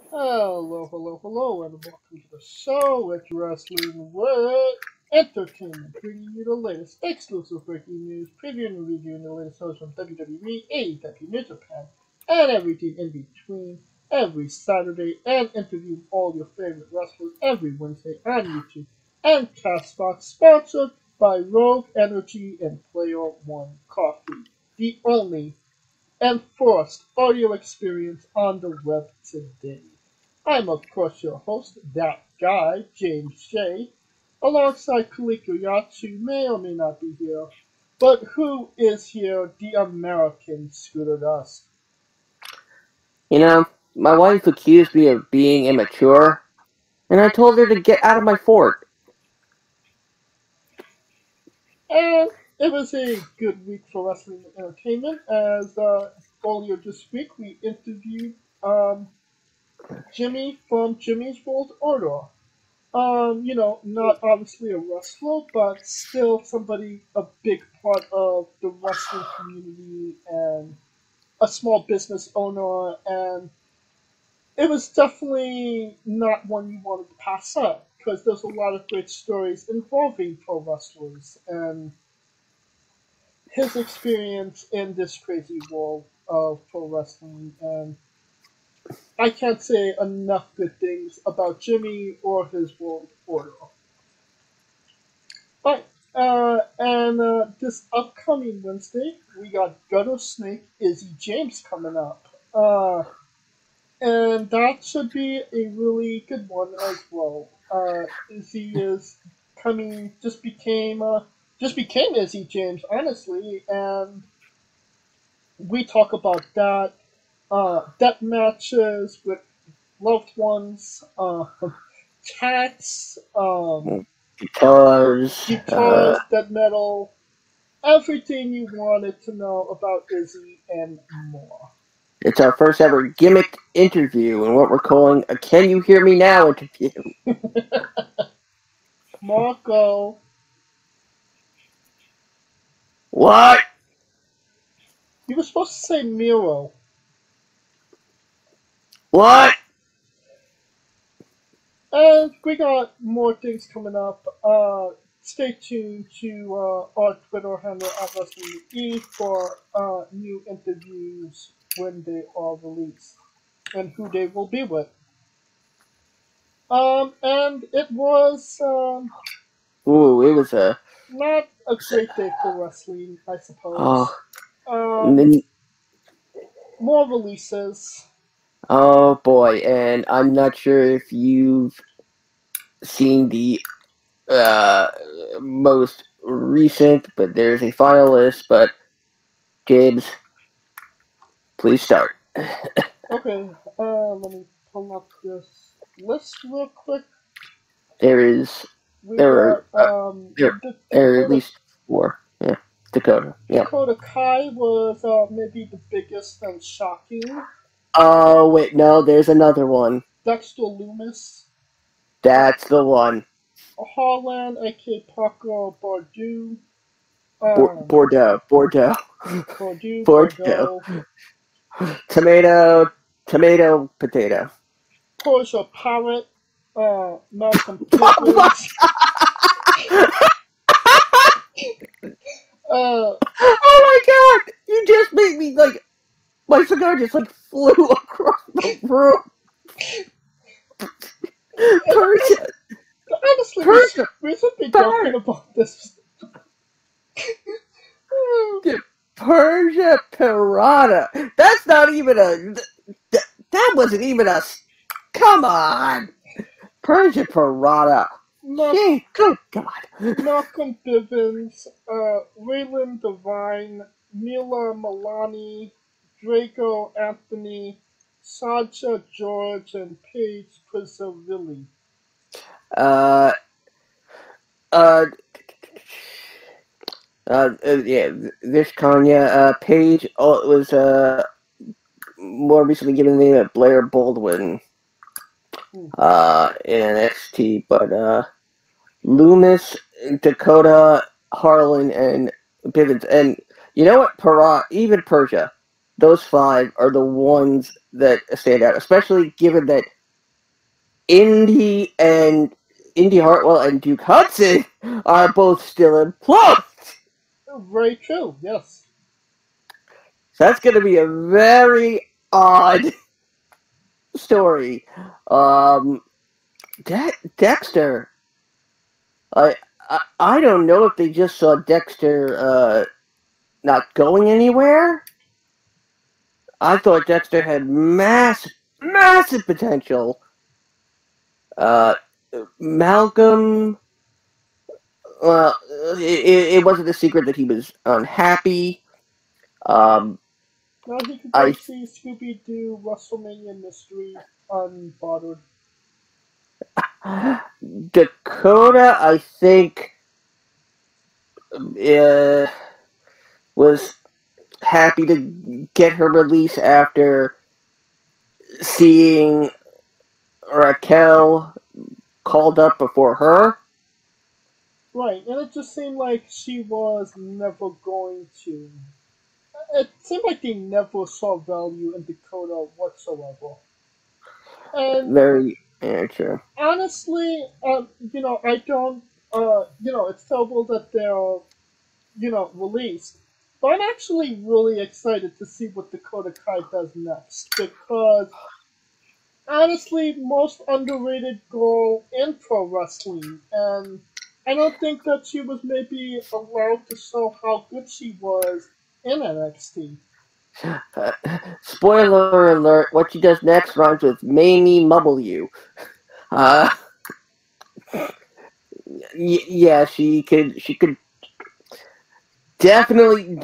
Hello, and welcome to the show at Wrestling with Entertainment, bringing you the latest exclusive breaking news, previewing and reviewing the latest shows from WWE, AEW, New Japan, and everything in between every Saturday, and interviewing all your favorite wrestlers every Wednesday on YouTube and Castbox, sponsored by Rogue Energy and Player One Coffee, the only enforced audio experience on the web today. I'm, of course, your host, that guy, James J., alongside Kaliko Yatsu, may or may not be here, but who is here? The American Scooter Dust. You know, my wife accused me of being immature, and I told her to get out of my fort. And it was a good week for wrestling entertainment, as earlier this week we interviewed Jimmy from Jimmy's World Order. Not obviously a wrestler, but still somebody, a big part of the wrestling community and a small business owner. And it was definitely not one you wanted to pass up because there's a lot of great stories involving pro wrestlers and his experience in this crazy world of pro wrestling. And I can't say enough good things about Jimmy or his world order. But and this upcoming Wednesday, we got Gutter Snake Izzy James coming up. And that should be a really good one as well. Izzy is coming, just became Izzy James, honestly, and we talk about that. Death matches with loved ones, cats, Guitars, guitars, death metal, everything you wanted to know about Izzy and more. it's our first ever gimmicked interview and what we're calling a Can You Hear Me Now interview. Marco, What? you were supposed to say Miro. What? And we got more things coming up. Stay tuned to our Twitter handle at WrestleMania for new interviews when they are released and who they will be with. And it was Ooh, it was a. not a great day for wrestling, I suppose. Oh, Um, more releases. oh boy, and I'm not sure if you've seen the most recent, but there's a final list, but James, please start. Okay, let me pull up this list real quick. There is We there got are there are at least four. Yeah, Dakota. Yeah. Dakota Kai was maybe the biggest and shocking. Oh wait, no, there's another one. Dexter Loomis. That's the one. Harlan, aka Parker Bordeaux. Bordeaux. Bordeaux. Tomato, potato. Portia Parrot. Malcolm Oh Bivens. oh my god! You just made me like my cigar just like flew across the room. Persia. Honestly, Persia. we should be talking about this. Persia Pirata. That's not even a. That wasn't even a. Come on, Persia Pirata. Gee, good God. Malcolm Bivens, Raylan Devine, Mila Milani, Draco Anthony, Sasha George, and Paige Pizzarilli. Uh, uh, yeah, this Kanya, Paige was, more recently given the name of Blair Baldwin, in NXT, but, Loomis, Dakota, Harlan, and Bivens. And you know what? Even Persia, those five are the ones that stand out, especially given that Indy Hartwell and Duke Hudson are both still employed. Very true, yes. So that's going to be a very odd story. Dexter. I don't know if they just saw Dexter not going anywhere. I thought Dexter had massive potential. Malcolm. Well, it wasn't a secret that he was unhappy. Now he could go see Scooby-Doo WrestleMania Mystery unbothered. Dakota, I think, was happy to get her release after seeing Raquel called up before her. Right, and it just seemed like she was never going to. It seemed like they never saw value in Dakota whatsoever. And Very true. honestly, I don't, it's terrible that they're, released. But I'm actually really excited to see what Dakota Kai does next because honestly, most underrated girl in pro wrestling, and I don't think that she was maybe allowed to show how good she was in NXT. Spoiler alert, what she does next rhymes with Mamie Mubble You. Yeah, she could definitely,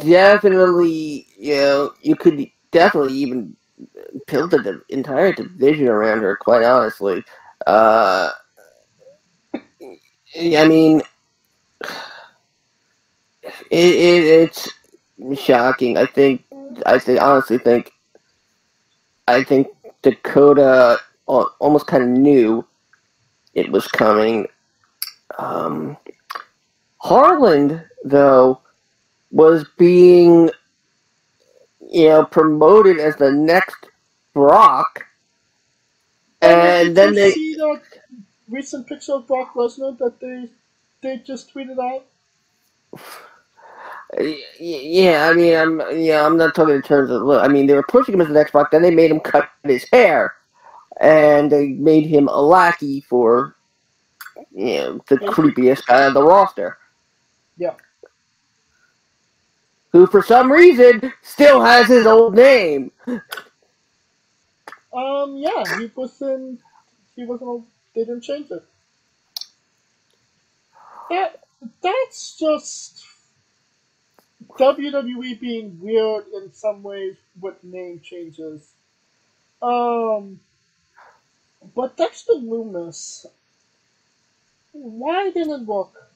you could definitely even build the entire division around her, quite honestly. I mean, it's shocking. Honestly I think Dakota almost kind of knew it was coming. Harland, though, was being, promoted as the next Brock, Did then you see that recent picture of Brock Lesnar that they just tweeted out? Yeah, I mean, I'm not talking in terms of look. I mean, they were pushing him as the next Brock, then they made him cut his hair, and they made him a lackey for, the creepiest guy on the roster. Yeah. Who, for some reason, still has his old name. Yeah, he wasn't. He wasn't. They didn't change it. That that's just WWE being weird in some ways with name changes. Um, but Dexter Loomis, why didn't it work?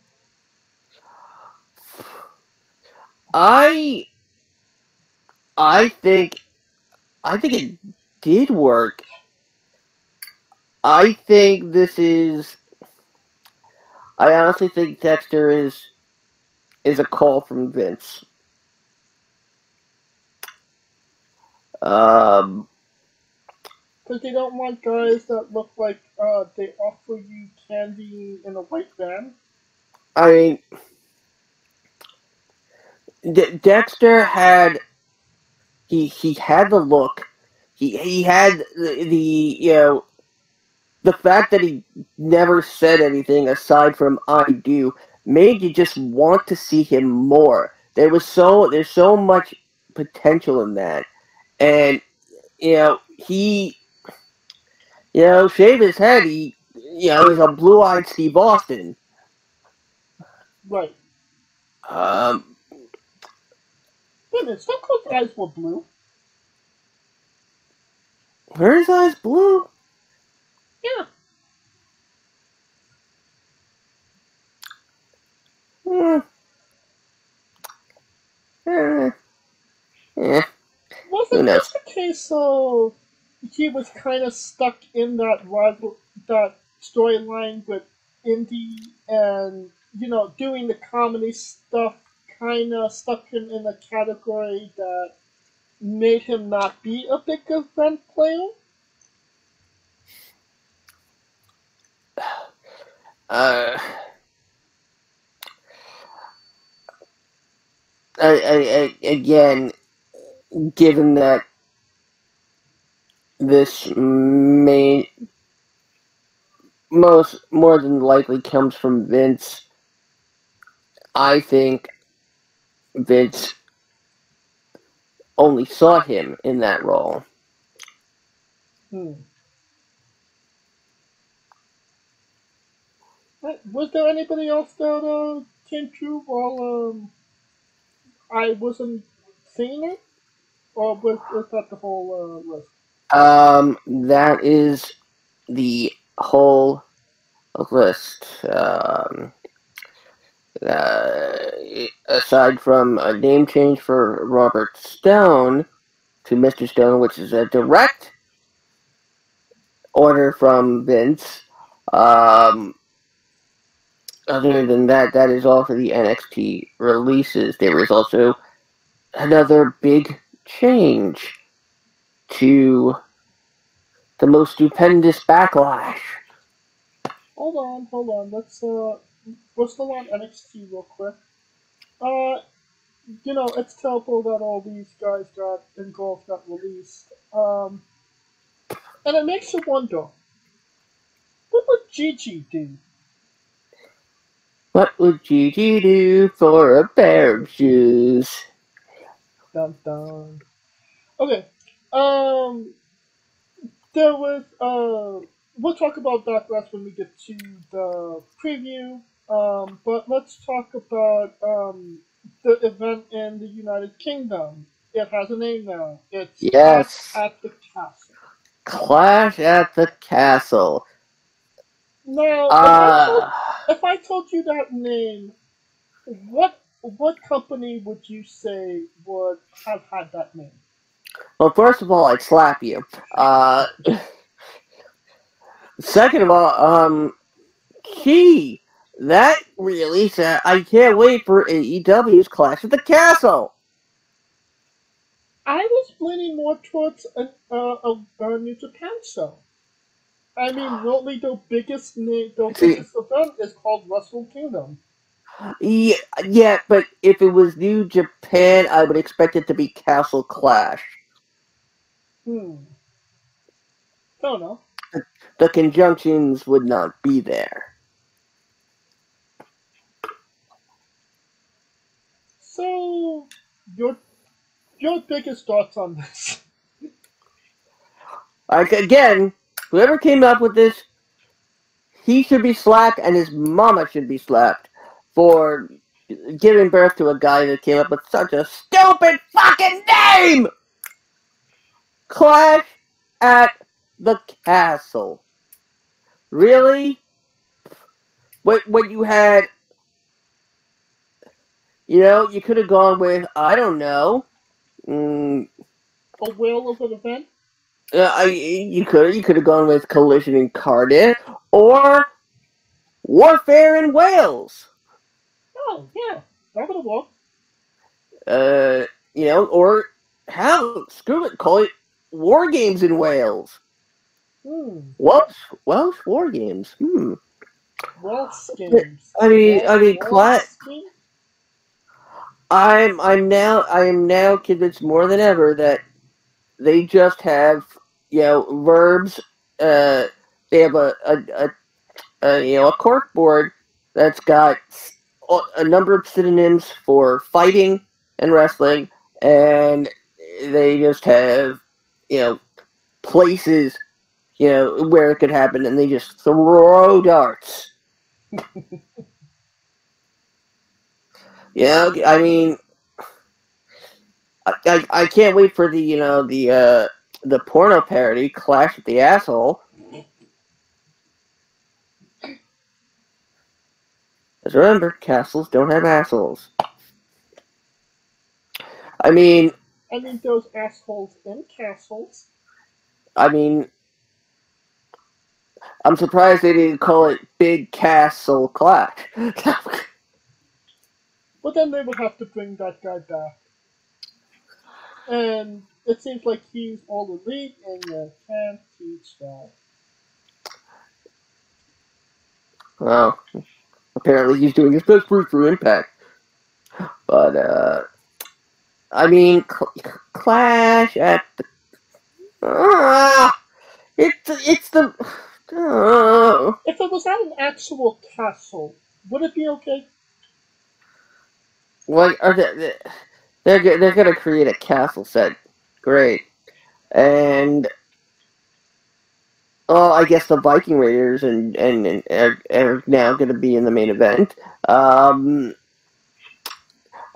I I think it did work. I think this is. I honestly think Dexter is a call from Vince. Um, Because they don't want guys that look like they offer you candy in a white van. I mean, Dexter had he had the look. He had the fact that he never said anything aside from "I do" made you just want to see him more. There's so much potential in that, and he shave his head. He's a blue-eyed Steve Austin. Right. Um, Wait a minute, Stone Cold's eyes were blue. were his eyes blue? Yeah. Hmm. Yeah. Who Wasn't knows? this the case of he was kind of stuck in that storyline with Indy and doing the comedy stuff kind of stuck him in a category that made him not be a big event player? uh, again, given that this may more than likely comes from Vince, I think Vince only saw him in that role. Was there anybody else that came through while I wasn't seeing it? Or was that the whole list? That is the whole list. Aside from a name change for Robert Stone to Mr. Stone, which is a direct order from Vince. Other than that, that is all for the NXT releases. There was also another big change to the most stupendous Backlash. Hold on. We're still on NXT real quick. It's terrible that all these guys got released. And it makes you wonder, what would Gigi do? What would Gigi do for a pair of shoes? Dun dun. Okay. Um, there was we'll talk about Backlash when we get to the preview. But let's talk about the event in the United Kingdom. It has a name now. It's Yes. Clash at the Castle. Clash at the Castle. Now, if I told you that name, what company would you say would have had that name? Well, first of all, I'd slap you. Second of all, gee, that really said I can't wait for AEW's Clash at the Castle. I was leaning more towards a New Japan show. I mean, really, the biggest event is called Wrestle Kingdom. Yeah, but if it was New Japan, I would expect it to be Castle Clash. Don't know. The conjunctions would not be there. So, your biggest thoughts on this? Again, whoever came up with this, he should be slapped, and his mama should be slapped for giving birth to a guy that came up with such a stupid fucking name! Clash at the Castle. Really? What you had, you could have gone with, I don't know, A whale of an event? you could have gone with Collision in Cardiff, or Warfare in Wales. Oh, yeah. That would have worked. Or hell, screw it, call it War Games in Wales. Welsh War Games. Welsh Games. I am now convinced more than ever that they just have, verbs. They have a cork board that's got a number of synonyms for fighting and wrestling, and they just have, places, where it could happen, and they just throw darts. I mean, I can't wait for the porno parody Clash at the Asshole. Because remember, castles don't have assholes. I mean, those assholes in castles. I mean, I'm surprised they didn't call it Big Castle Clash. But then they would have to bring that guy back. And it seems like he's all elite, and you can't teach that. Well, apparently he's doing his best through Impact. But, I mean, Clash at the... it's the... If it was at an actual castle, would it be okay? What are they? They're gonna create a castle set. Great. And oh, I guess the Viking Raiders and are now going to be in the main event.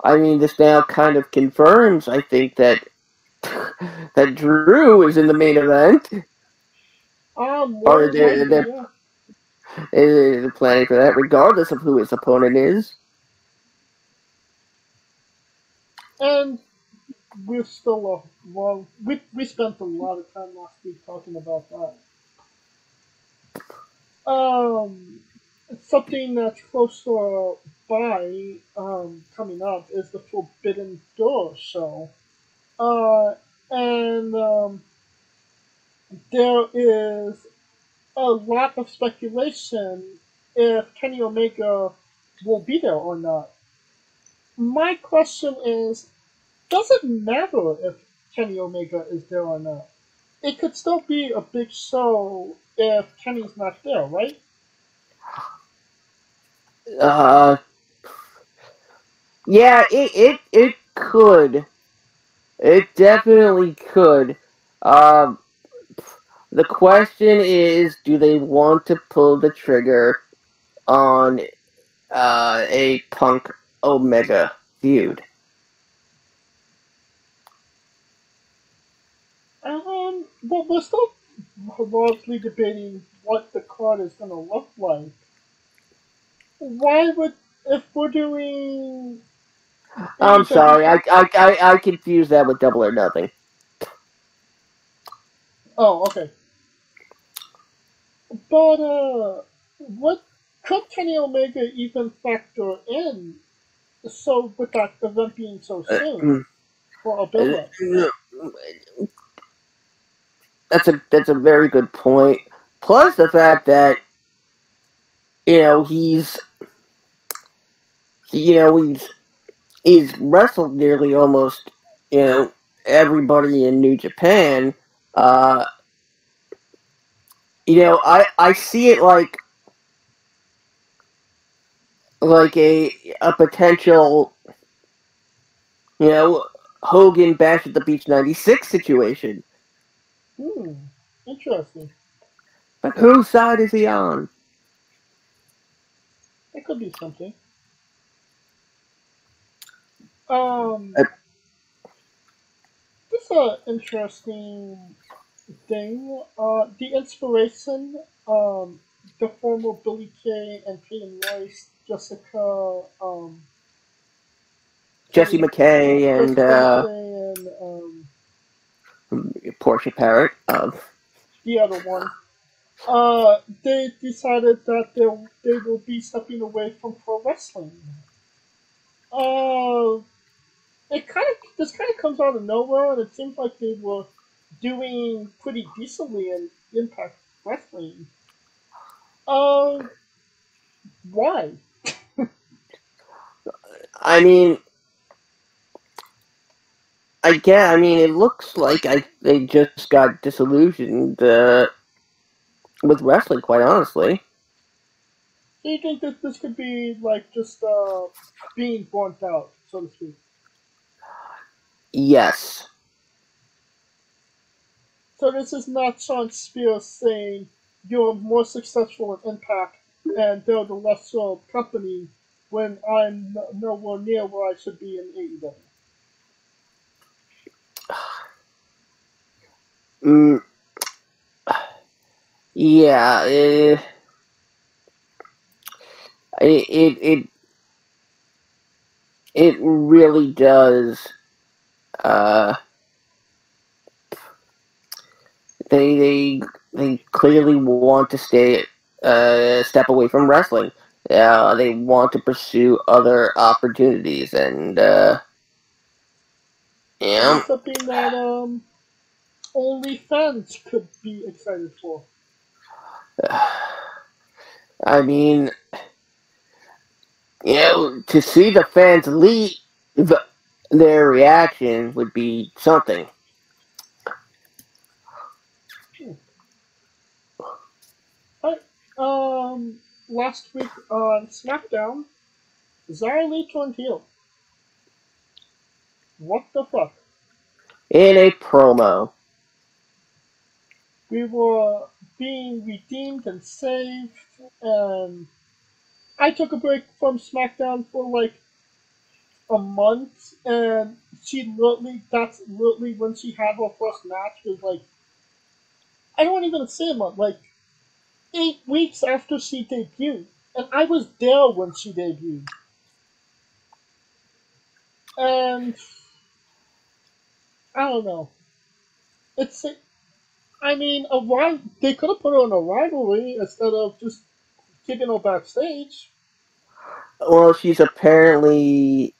I mean, this now kind of confirms, I think, that that Drew is in the main event, More or than likely, yeah. they're planning for that, regardless of who his opponent is. And we're still well. We spent a lot of time last week talking about that. Something that's close to by coming up is the Forbidden Door show. Uh, and there is a lot of speculation if Kenny Omega will be there or not. My question is, does it matter if Kenny Omega is there or not? It could still be a big show if Kenny's not there, right? Uh, yeah, it could. It definitely could. Um, the question is, do they want to pull the trigger on a Punk Omega feud? Well, we're still largely debating what the card is going to look like. Why would, if we're doing I'm AEW, sorry, I confused that with Double or Nothing. oh, okay. But, what could Kenny Omega even factor in so with that event being so soon for a build up? That's a very good point. Plus the fact that he's he's wrestled nearly almost everybody in New Japan. Uh, I see it like a potential Hogan Bash at the Beach '96 situation. Hmm, interesting. But whose side is he on? It could be something. Um, Uh, this is an interesting thing. The inspiration, the former Billy Kay and Peyton Royce, Jessica, Jesse McKay and Jessica McKay and Portia Parrot. the other one. They decided that they will be stepping away from pro wrestling. Uh, this kind of comes out of nowhere, and it seems like they were doing pretty decently in Impact Wrestling. Uh, why? I mean, I mean, it looks like they just got disillusioned with wrestling. Quite honestly, Do you think that this could be like just being burnt out, so to speak? yes. So this is not Sean Spears saying you're more successful in Impact and they're the lesser company when I'm nowhere near where I should be in AEW. Mm, yeah. It it really does. Uh, they clearly want to step away from wrestling. They want to pursue other opportunities, and Maybe yeah. something that only fans could be excited for. I mean, to see the fans leave, their reaction would be something. Alright, last week on SmackDown, Xia Li turned heel. What the fuck? In a promo. We were being redeemed and saved, and I took a break from SmackDown for like a month, and that's literally when she had her first match, was like, I don't even say a month, like 8 weeks after she debuted. And I was there when she debuted. And I don't know. It's, I mean, they could have put her in a rivalry instead of just keeping her backstage. Well, she's apparently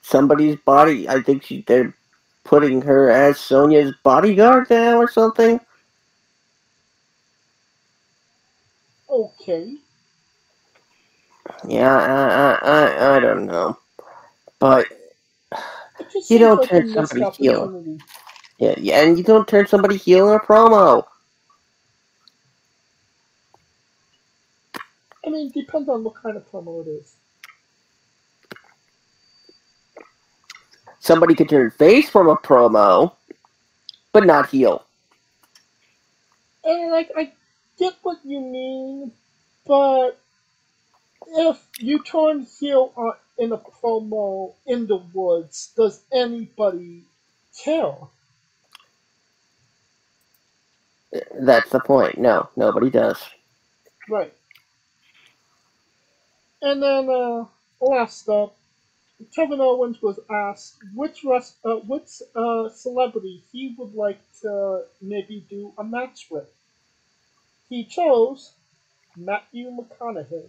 somebody's body. I think they're putting her as Sonya's bodyguard now or something. Okay. Yeah, I don't know, but It just you seems don't like a turn missed somebody heel. opportunity. Yeah, and you don't turn somebody heel in a promo. I mean, depends on what kind of promo it is. Somebody could turn face from a promo, but not heel. And like, I get what you mean, but if you turn heel in a promo in the woods, does anybody care? That's the point. No, nobody does. Right. And then last up, Kevin Owens was asked which celebrity he would like to maybe do a match with. He chose Matthew McConaughey.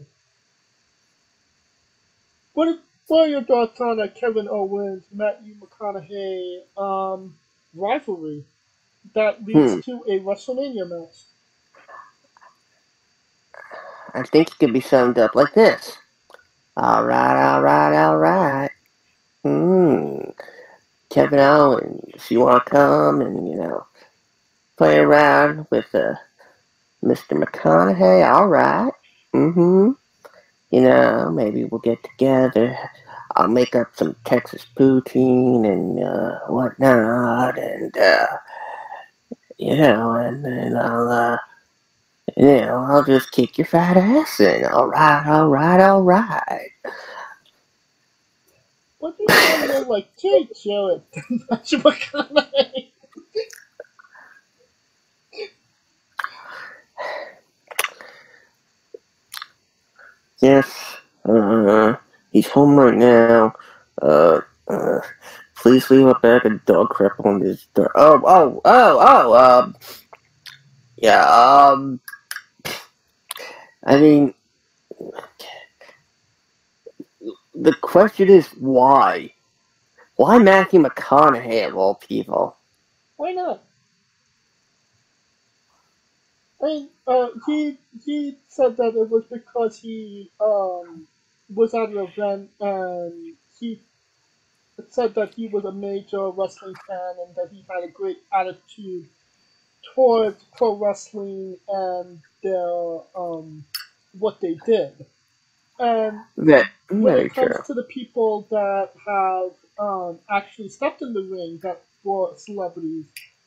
What are your thoughts on a Kevin Owens Matthew McConaughey rivalry that leads Hmm. to a WrestleMania match? I think it could be summed up like this. All right, all right, all right. Hmm. Kevin Owens, you want to come and play around with Mr. McConaughey? All right. Mm-hmm. Maybe we'll get together. I'll make up some Texas poutine and whatnot, and and then I'll just kick your fat ass in. All right, all right, all right. But you sound more like Jay Jarrett than Matthew McConaughey. Yes, he's home right now. Uh, uh, please leave a bag of dog crap on his door. Yeah, I mean, the question is why? Why Matthew McConaughey of all people? Why not? I mean, he said that it was because he was at an event and he said that he was a major wrestling fan and that he had a great attitude towards pro wrestling and their what they did. And That when very it comes true. to the people that have actually stepped in the ring that were celebrities,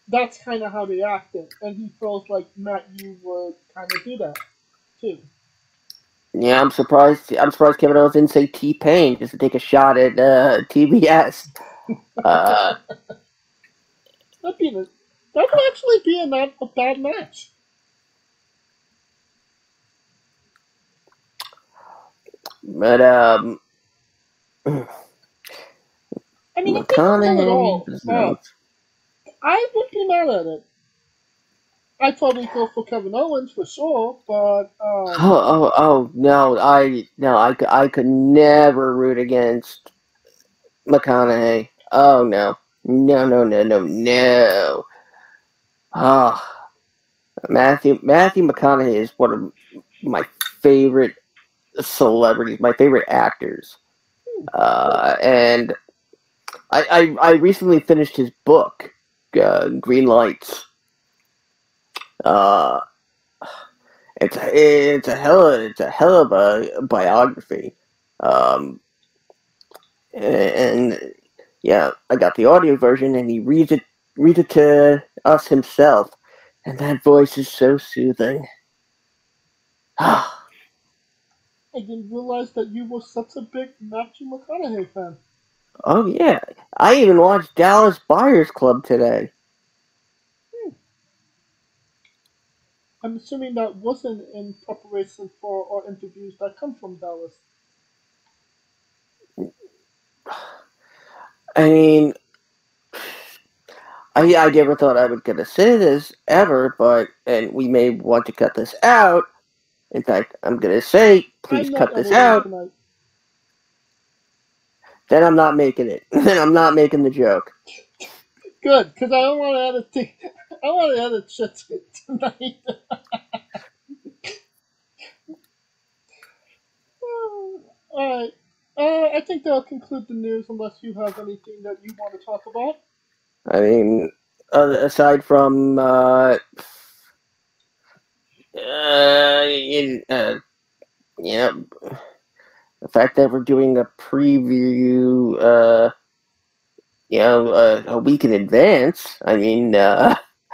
that's kind of how they acted. And he feels like Matt, you would kind of do that too. Yeah, I'm surprised. I'm surprised Kevin Owens didn't say T-Pain just to take a shot at TBS. Uh, That'd be the, that would actually be not a bad match. but I mean, if they had done it McConaughey all, is nice. I would be mad at it. I'd probably go for Kevin Owens for sure, but No! I could never root against McConaughey. Oh no! No! No! No! No! No! Oh, Matthew McConaughey is one of my favorite celebrities, my favorite actors. And I recently finished his book, Green Lights. Uh, it's a hell of a biography. Um, and yeah, I got the audio version, and he reads it to us himself, and that voice is so soothing. I didn't realize that you were such a big Matthew McConaughey fan. Oh yeah, I even watched Dallas Buyers Club today. I'm assuming that wasn't in preparation for our interviews that come from Dallas. I mean, I never thought I was gonna say this ever, and we may want to cut this out. In fact, I'm gonna say, please I'm not cut this editing out. tonight. Then I'm not making it. Then I'm not making the joke. Good, because I don't want to edit. I want to edit shit tonight. Alright. I think that'll conclude the news unless you have anything that you want to talk about. I mean, aside from you know, the fact that we're doing a preview, a week in advance. I mean,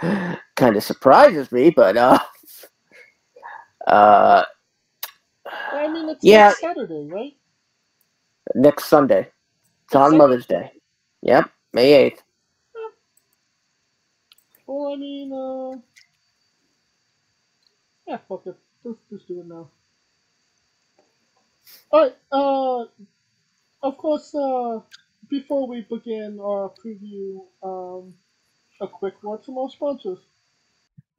kind of surprises me, but Well, I mean, it's yeah, next Saturday, right? next Sunday. It's Next on Sunday? Mother's Day. Yep, May 8th. Yeah. Well, I mean, yeah, fuck it. Let's just do it now. Alright, of course, before we begin our preview, a quick word from our sponsors.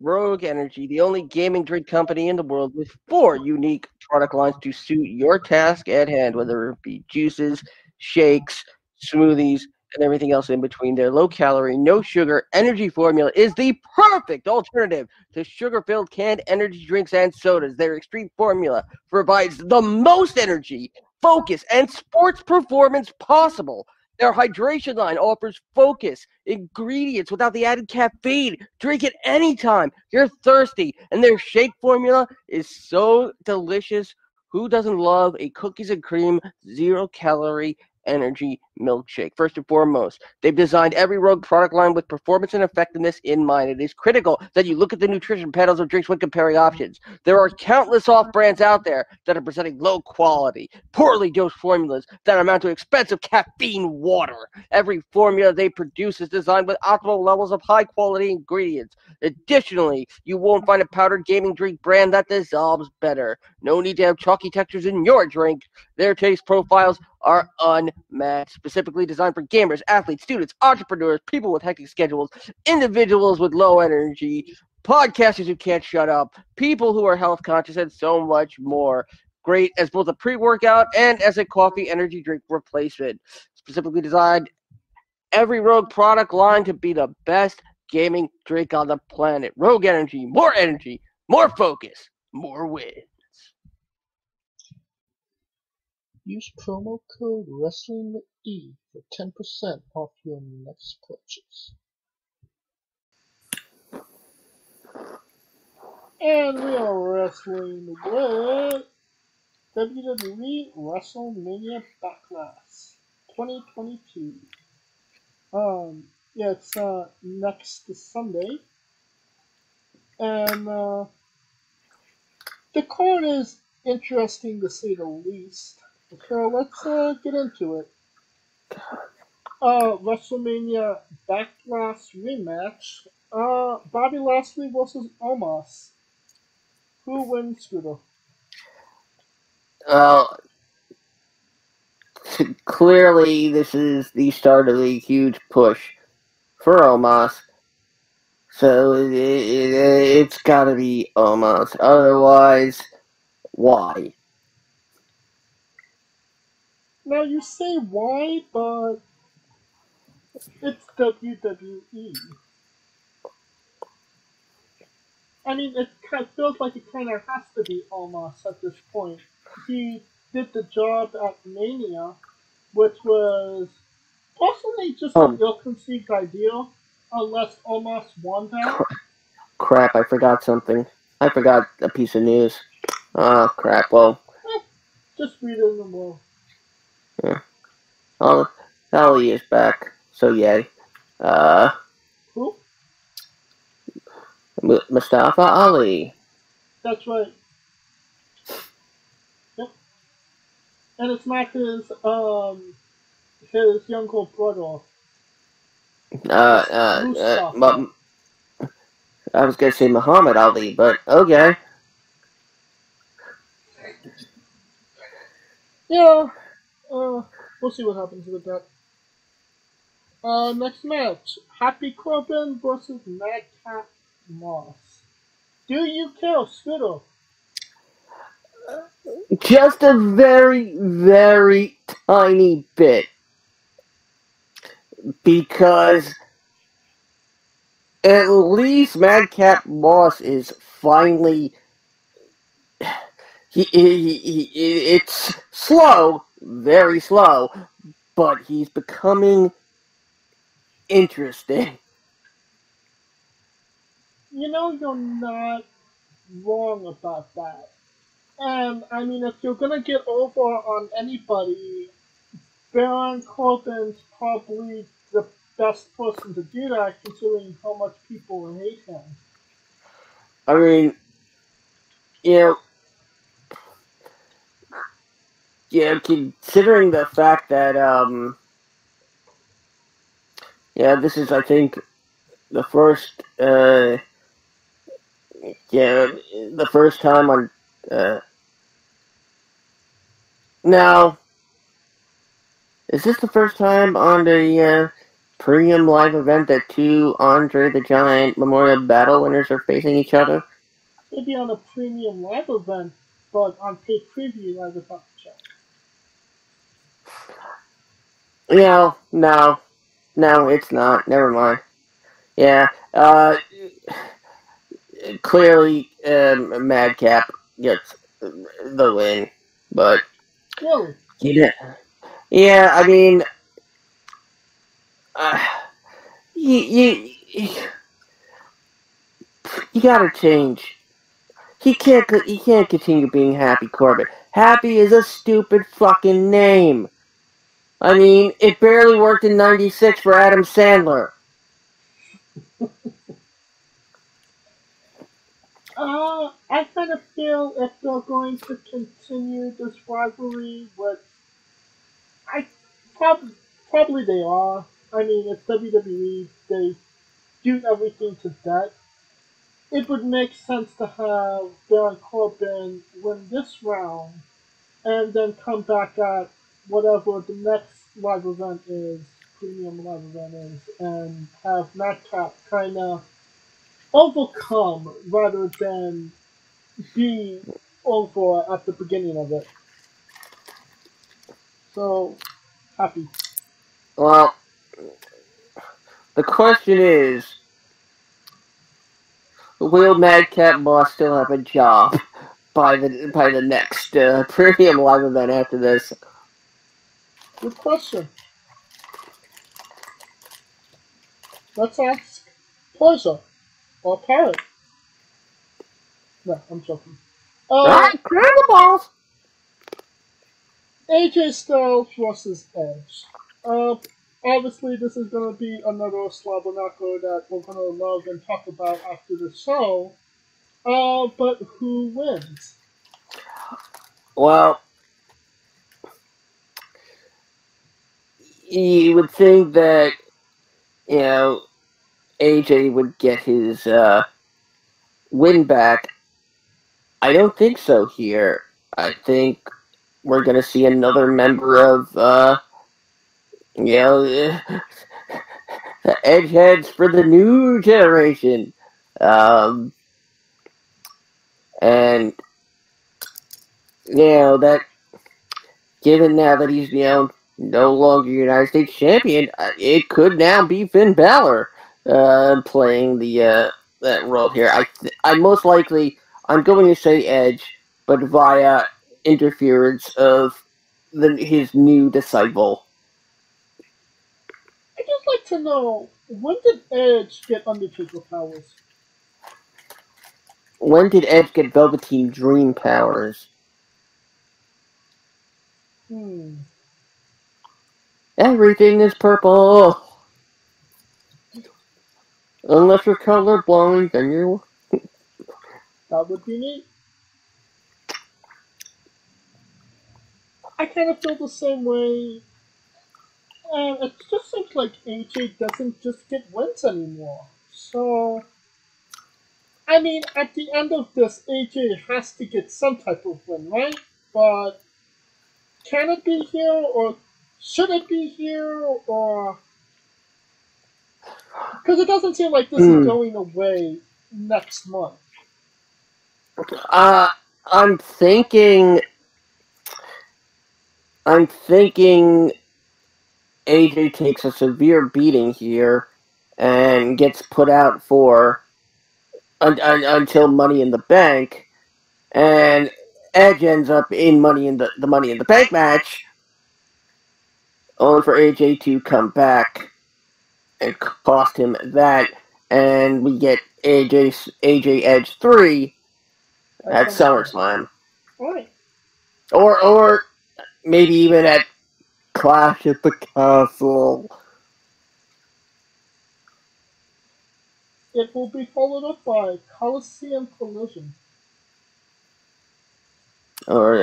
Rogue Energy, the only gaming drink company in the world with 4 unique product lines to suit your task at hand, whether it be juices, shakes, smoothies, and everything else in between. Their low calorie, no sugar energy formula is the perfect alternative to sugar filled canned energy drinks and sodas. Their extreme formula provides the most energy, focus, and sports performance possible. Their hydration line offers focus, ingredients without the added caffeine. Drink it anytime you're thirsty. And their shake formula is so delicious. Who doesn't love a cookies and cream, 0 calorie energy milkshake? First and foremost, they've designed every Rogue product line with performance and effectiveness in mind. It is critical that you look at the nutrition panels of drinks when comparing options. There are countless off brands out there that are presenting low quality, poorly dosed formulas that amount to expensive caffeine water. Every formula they produce is designed with optimal levels of high quality ingredients. Additionally, you won't find a powdered gaming drink brand that dissolves better. No need to have chalky textures in your drink. Their taste profiles are unmatched, specifically designed for gamers, athletes, students, entrepreneurs, people with hectic schedules, individuals with low energy, podcasters who can't shut up, people who are health conscious, and so much more. Great as both a pre-workout and as a coffee energy drink replacement. Specifically designed every Rogue product line to be the best gaming drink on the planet. Rogue Energy, more focus, more win. Use promo code WrestlingWithE for 10% off your next purchase. And we are wrestling with WWE WrestleMania Backlash 2022. Yeah, it's next Sunday, and the card is interesting to say the least. So let's get into it. WrestleMania Backlash rematch. Bobby Lashley versus Omos. Who wins, Scooter? Well, clearly this is the start of a huge push for Omos. So it's got to be Omos. Otherwise, why? Now you say why, but it's WWE. I mean, it kind of feels like it kind of has to be almost at this point. He did the job at Mania, which was possibly just an Oh, ill-conceived idea, unless almost won that. crap, I forgot something. I forgot a piece of news. Oh, crap, well, Eh, just read it in the world. yeah. Oh, Ali is back, so yay. Uh, Who? Mustafa Ali. That's right. Yep. And it's not his younger brother. It's Mustafa. I was gonna say Muhammad Ali, but okay. Yeah. We'll see what happens with that. Next match: Happy Corbin versus Madcap Moss. Do you care, Scooter? Just a very, very tiny bit. Because at least Madcap Moss is finally. It's slow, very slow, but he's becoming interesting. You know you're not wrong about that. And I mean, if you're gonna get over on anybody, Baron Corbin's probably the best person to do that, considering how much people hate him. I mean, you know, considering the fact that, this is, I think, the first, the first time on, now, is this the first time on the, premium live event that two Andre the Giant Memorial Battle winners are facing each other? Maybe on a premium live event, but on pay preview, I would have to check. No, it's not. Never mind. Yeah, clearly, Madcap gets the win, but Really? yeah. I mean, uh, you gotta change. He can't continue being Happy Corbin. Happy is a stupid fucking name. I mean, it barely worked in '96 for Adam Sandler. I kind of feel if they're going to continue this rivalry, which I probably they are. I mean, it's WWE. They do everything to that. It would make sense to have Baron Corbin win this round and then come back at whatever the next live event is, premium live event is, and have Madcap kind of overcome rather than be over at the beginning of it. So, happy. Well, the question is, will Madcap Moss still have a job by the next premium live event after this? Good question. Let's ask Pleasure or Parrot. No, I'm joking. Alright, grab the balls! AJ Styles versus Edge. Obviously, this is going to be another Slobberknocker that we're going to love and talk about after the show. But who wins? Well, you would think that, AJ would get his win back. I don't think so here. I think we're going to see another member of, the Edge heads for the new generation. And, that given now that he's, no longer United States champion, it could now be Finn Balor playing the role here. I most likely I'm going to say Edge, but via interference of his new disciple. I'd just like to know, when did Edge get Undertaker powers? When did Edge get Velveteen Dream powers? Everything is purple. Unless you're colorblind, then you. That would be neat. I kind of feel the same way, and it just seems like AJ doesn't just get wins anymore. So, I mean, at the end of this, AJ has to get some type of win, right? But can it be here, or should it be here, or because it doesn't seem like this is going away next month. I'm thinking AJ takes a severe beating here and gets put out for until Money in the Bank, and Edge ends up in the Money in the Bank match, only for AJ to come back and cost him that, and we get AJ Edge 3 at SummerSlam. Right. Or maybe even at Clash at the Castle. It will be followed up by Coliseum Collision. Oh,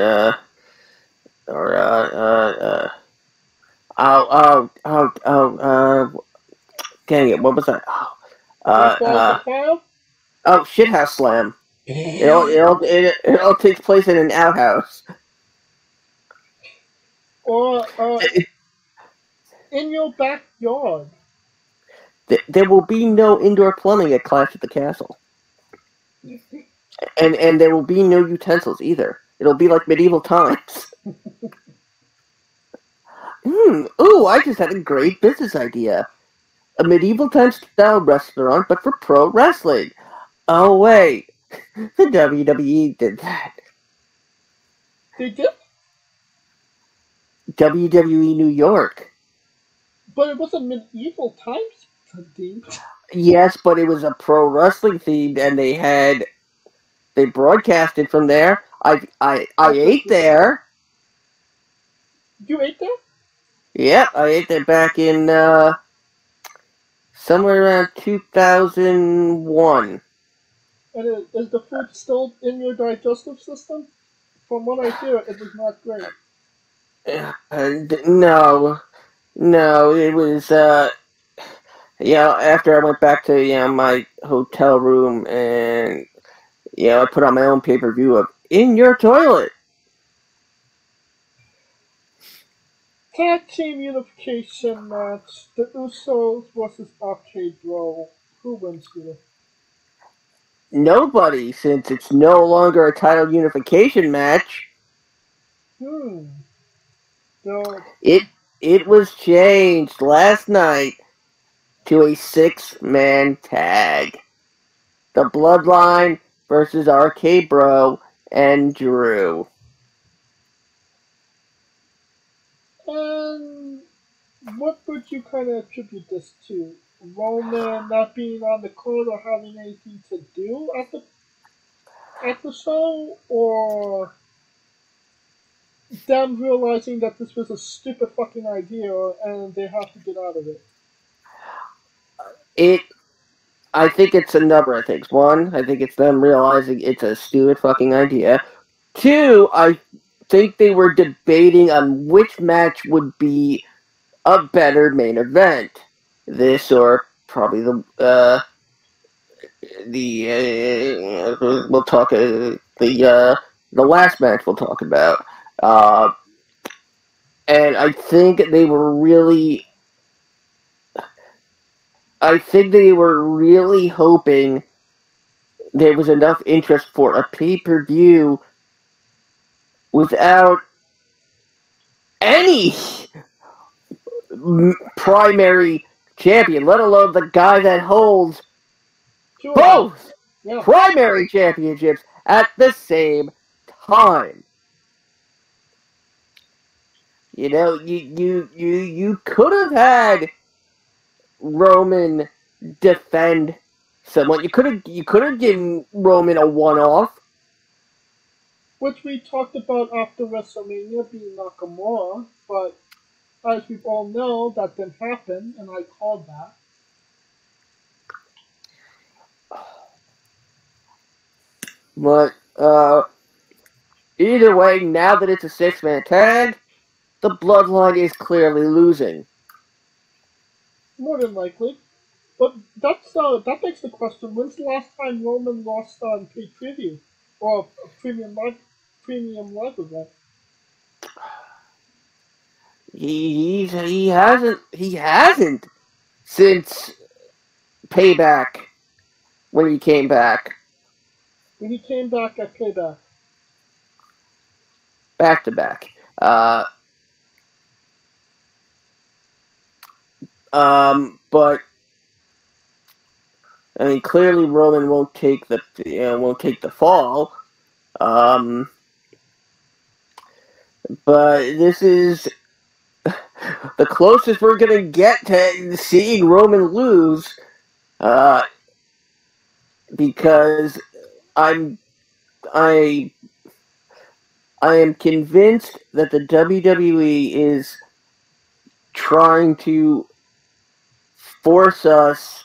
dang it, what was that? Shithouse Slam. It all takes place in an outhouse. Or in your backyard. There will be no indoor plumbing at Clash at the Castle. And there will be no utensils either. It'll be like medieval times. Ooh, I just had a great business idea. A medieval times style restaurant, but for pro wrestling. Oh, wait. The WWE did that. They did? WWE New York. But it wasn't medieval times themed. Yes, but it was a pro wrestling themed, and they broadcasted from there. I ate there. You ate there? Yep, I ate there back in somewhere around 2001. And is the food still in your digestive system? From what I hear, it was not great. No, it was after I went back to my hotel room, and I put on my own pay-per-view of In Your Toilet. Tag Team Unification match: The Usos versus Arcade Bro. Who wins here? Nobody, since it's no longer a title unification match. No. It was changed last night to a 6-man tag. The Bloodline versus Arcade Bro and Drew. And what would you kind of attribute this to? Roman not being on the card or having anything to do at the show, or them realizing that this was a stupid fucking idea and they have to get out of it? I think it's a number of things. One, I think it's them realizing it's a stupid fucking idea. Two, I think they were debating on which match would be a better main event. This or probably we'll talk the last match we'll talk about. And I think they were really hoping there was enough interest for a pay-per-view without any primary champion, let alone the guy that holds Two of them. both Yeah. primary championships at the same time. You know, you could have had Roman defend someone. You could have given Roman a one-off. Which we talked about after WrestleMania being Nakamura, but as we all know, that didn't happen, and I called that. But either way, now that it's a six-man tag, the Bloodline is clearly losing. More than likely. But that begs the question: when's the last time Roman lost on pay-per-view or a premium live event? He hasn't since Payback when he came back When he came back at Payback. back to back. But I mean, clearly Roman won't take the fall. But this is the closest we're gonna get to seeing Roman lose. Because I am convinced that the WWE is trying to force us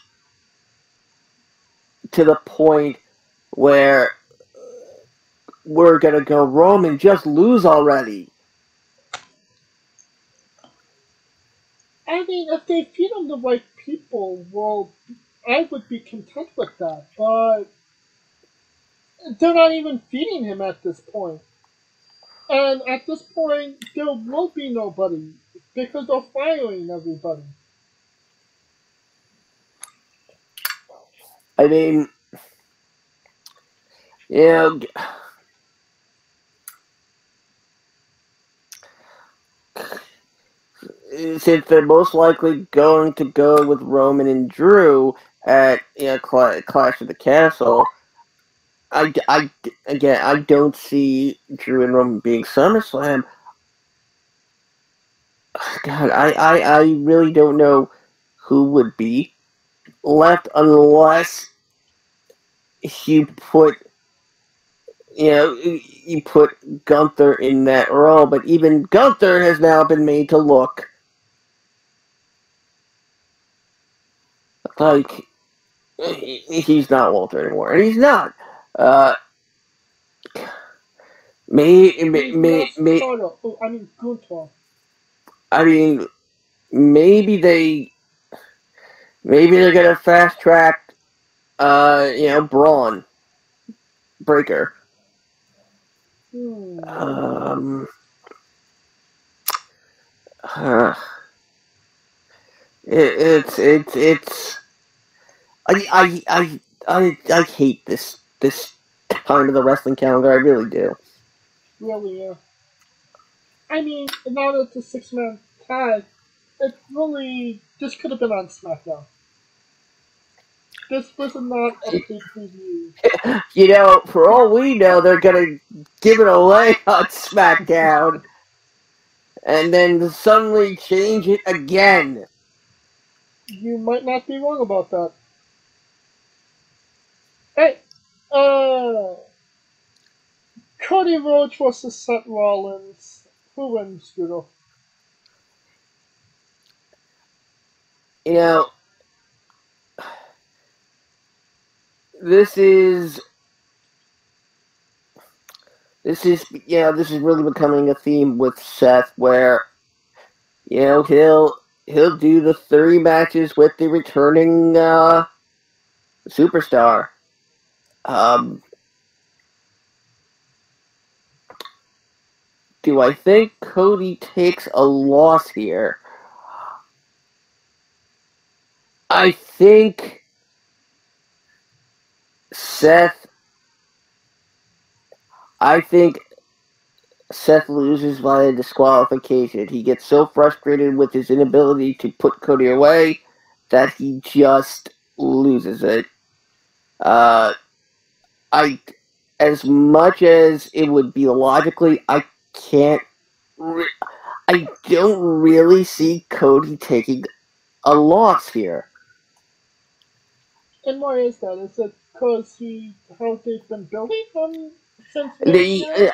to the point where we're gonna go, Roman, just lose already. I mean, if they feed him the right people, well, I would be content with that. But they're not even feeding him at this point. And at this point, there will be nobody because they're firing everybody. I mean, you know, since they're most likely going to go with Roman and Drew at Clash of the Castle, I don't see Drew and Roman being SummerSlam. God, I really don't know who would be left unless you put Gunther in that role. But even Gunther has now been made to look like he's not Walter anymore, and he's not. Gunther. I mean, maybe they're gonna fast track, Braun Breaker. It's I hate this time of the wrestling calendar. I really do. Really, yeah. I mean, now that it's a six-man tag, this could have been on SmackDown. This was not a pay-per-view. For all we know, they're gonna give it away on SmackDown, and then suddenly change it again. You might not be wrong about that. Hey, Cody Rhodes versus Seth Rollins. Who wins, Scooter? This is really becoming a theme with Seth, where he'll do the 3 matches with the returning superstar. Do I think Cody takes a loss here? I think Seth loses via disqualification. He gets so frustrated with his inability to put Cody away that he just loses it. Uh, I, as much as it would be logically, can't. I don't really see Cody taking a loss here. And why is that? Is it because how they've been building him since The Mania?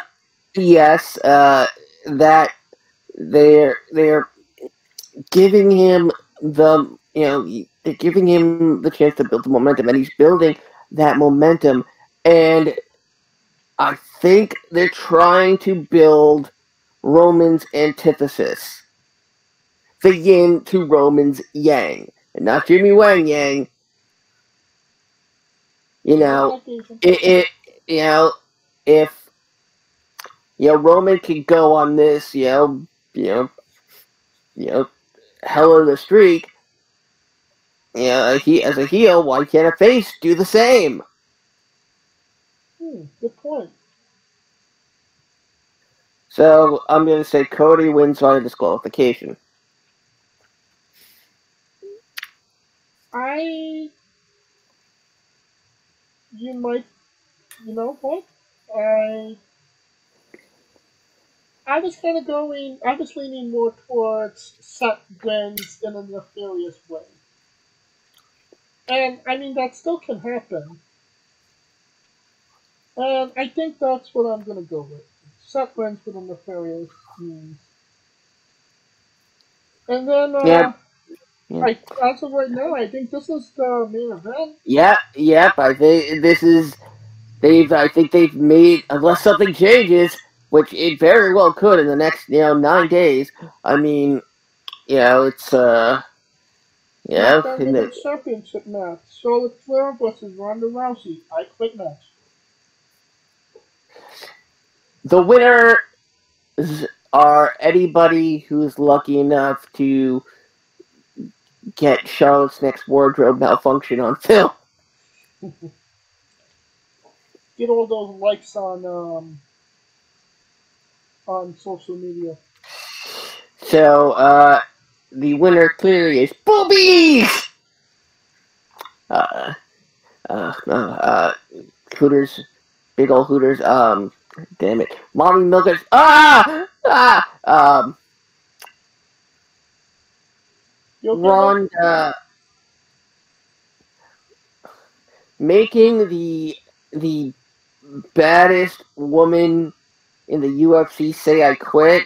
yes, that they're giving him they're giving him the chance to build the momentum, and he's building that momentum, and I think they're trying to build Roman's antithesis, the yin to Roman's yang, and not Jimmy Wang Yang. You Yep, know, I gave him. it if Roman can go on this you know hell of a streak. He as a heel, why can't a face do the same? Good point. So I'm going to say Cody wins by disqualification. I, you might, you know what? I, I was kind of going, I was leaning more towards Seth wins in a nefarious way. And, I mean, that still can happen. And I think that's what I'm going to go with. Seth wins with a nefarious means. And then, Yep. Yep. as of right now, I think this is the main event. Yep. I think this is I think they've made, unless something changes, which it very well could in the next 9 days. I mean, it's SmackDown in Women's Championship match. Charlotte Flair versus Ronda Rousey. I quit match. the winner are anybody who's lucky enough to get Charlotte's next wardrobe malfunction on film. Get all those likes on social media. So, the winner clearly is Boobies! Uh, Hooters, big old Hooters, damn it. Mommy Milkers, You okay, bud? Ronda, making the baddest woman in the UFC say I quit.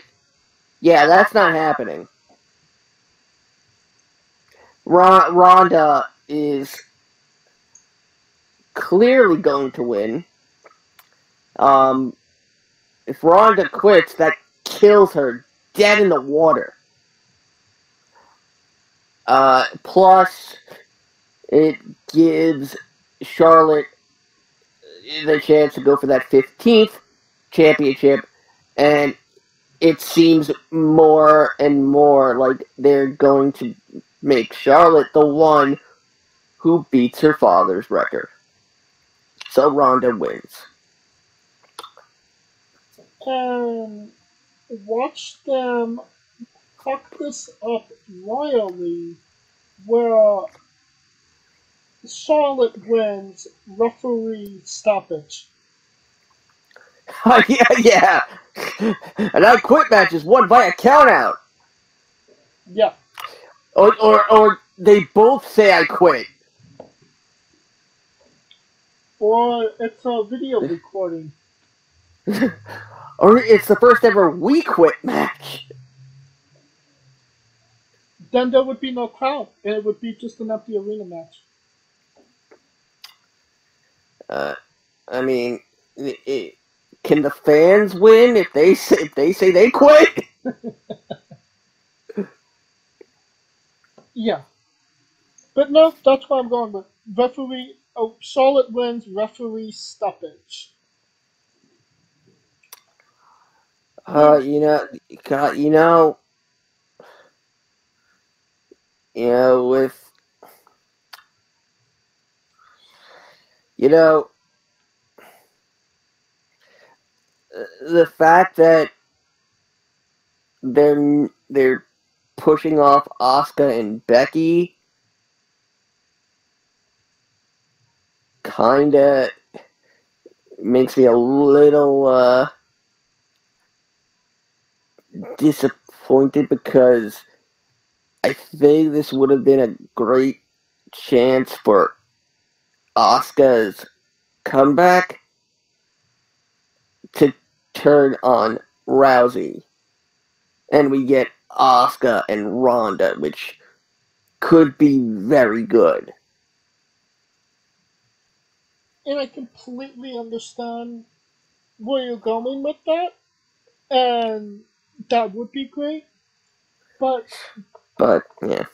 Yeah, that's not happening. Ronda is clearly going to win. If Ronda quits, that kills her dead in the water. Plus, it gives Charlotte the chance to go for that 15th championship, and it seems more and more like they're going to make Charlotte the one who beats her father's record. So Ronda wins. And watch them fuck this up royally, where Charlotte wins referee stoppage. Yeah. And I quit matches won by a countout. Yeah. Or they both say I quit. Or it's a video recording. Or it's the first ever we quit match. Then there would be no crowd, and it would be just an empty arena match. I mean, can the fans win if they say they quit? Yeah. But no, that's what I'm going with. Referee, Charlotte wins referee stoppage. Uh, you know, God, with you know the fact that they're pushing off Asuka and Becky kind of makes me a little disappointed because I think this would have been a great chance for Asuka's comeback to turn on Rousey. And we get Asuka and Ronda, which could be very good. And I completely understand where you're going with that, and that would be great. But yeah.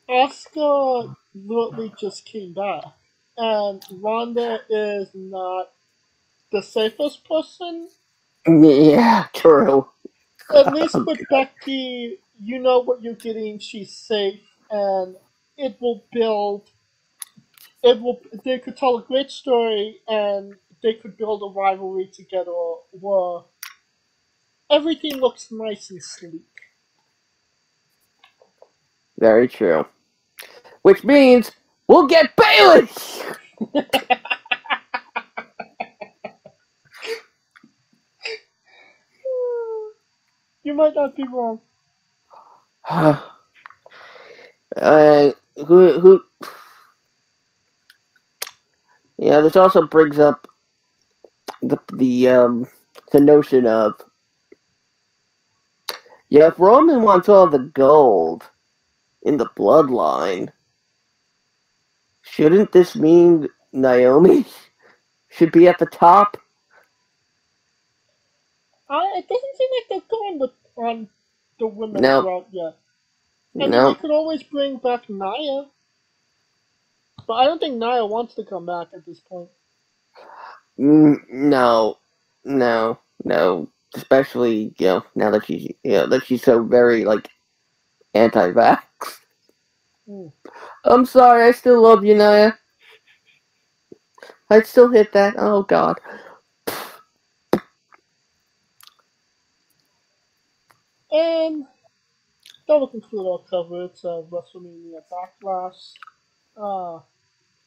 Asuka literally just came back, and Ronda is not the safest person. Yeah, true. At least Oh, with God. Becky, you know what you're getting. She's safe, and it will build. It will. They could tell a great story, and they could build a rivalry together where everything looks nice and sleek. Very true. Which means we'll get Bailey! You might not be wrong. Who yeah, this also brings up the notion of, yeah, if Roman wants all the gold in the bloodline, shouldn't this mean Naomi should be at the top? It doesn't seem like they're going on the women's No, route yet. I mean, they no, could always bring back Nia, but I don't think Nia wants to come back at this point. no, no. Especially, now that she's so very, like, anti-vax. Hmm. I'm sorry, I still love you, Naya. I'd still hit that. Oh, God. And that will conclude our coverage of WrestleMania Backlash.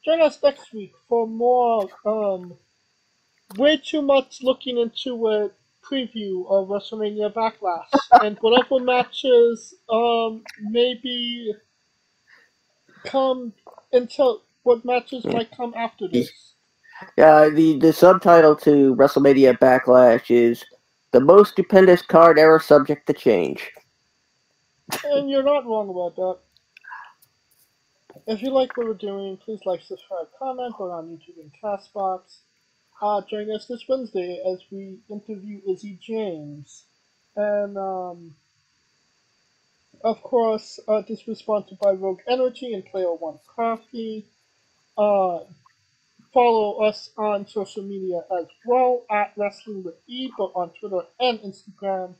Join us next week for more way too much looking into it preview of WrestleMania Backlash and whatever matches maybe come until what matches Yeah. might come after this. The subtitle to WrestleMania Backlash is "The Most Stupendous Card Ever Subject to Change." And you're not wrong about that. If you like what we're doing, please like, subscribe, comment, or on YouTube and Castbox. Join us this Wednesday as we interview Izzy James. And of course, this was sponsored by Rogue Energy and Player One Coffee. Uh, Follow us on social media as well at Wrestling with E, but on Twitter and Instagram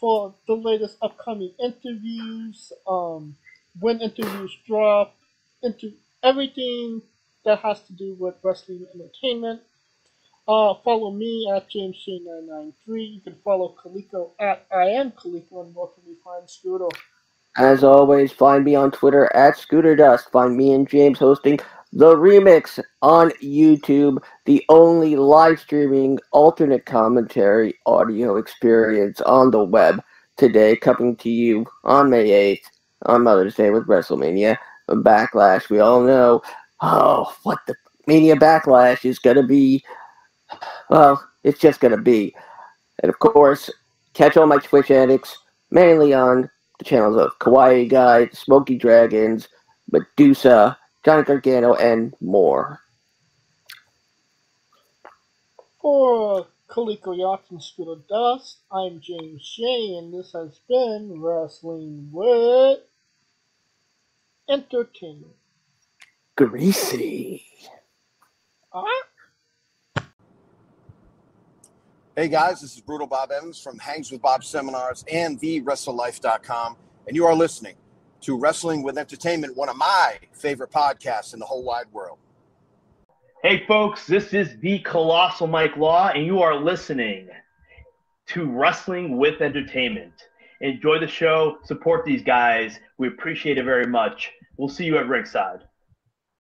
for the latest upcoming interviews, when interviews drop, into everything that has to do with wrestling entertainment. Follow me at JamesJ993. You can follow Kaliko at I am Kaliko, and where can we find Scooter? As always, find me on Twitter at ScooterDust. Find me and James hosting The Remix on YouTube, the only live streaming alternate commentary audio experience on the web. Today, coming to you on May 8th, on Mother's Day with WrestleMania Backlash. We all know, what the Mania Backlash is going to be. Well, it's just going to be. And of course, catch all my Twitch addicts, mainly on the channels of Kawaii Guy, Smoky Dragons, Medusa, Johnny Gargano, and more. For Kaliko Yachts and Scooter Dust, I'm James Shea, and this has been Wrestling with Entertainment. Greasy. Ah. Hey guys, this is Brutal Bob Evans from Hangs with Bob Seminars and TheWrestleLife.com, and you are listening to Wrestling with Entertainment, one of my favorite podcasts in the whole wide world. Hey folks, this is the Colossal Mike Law, and you are listening to Wrestling with Entertainment. Enjoy the show, support these guys. We appreciate it very much. We'll see you at ringside.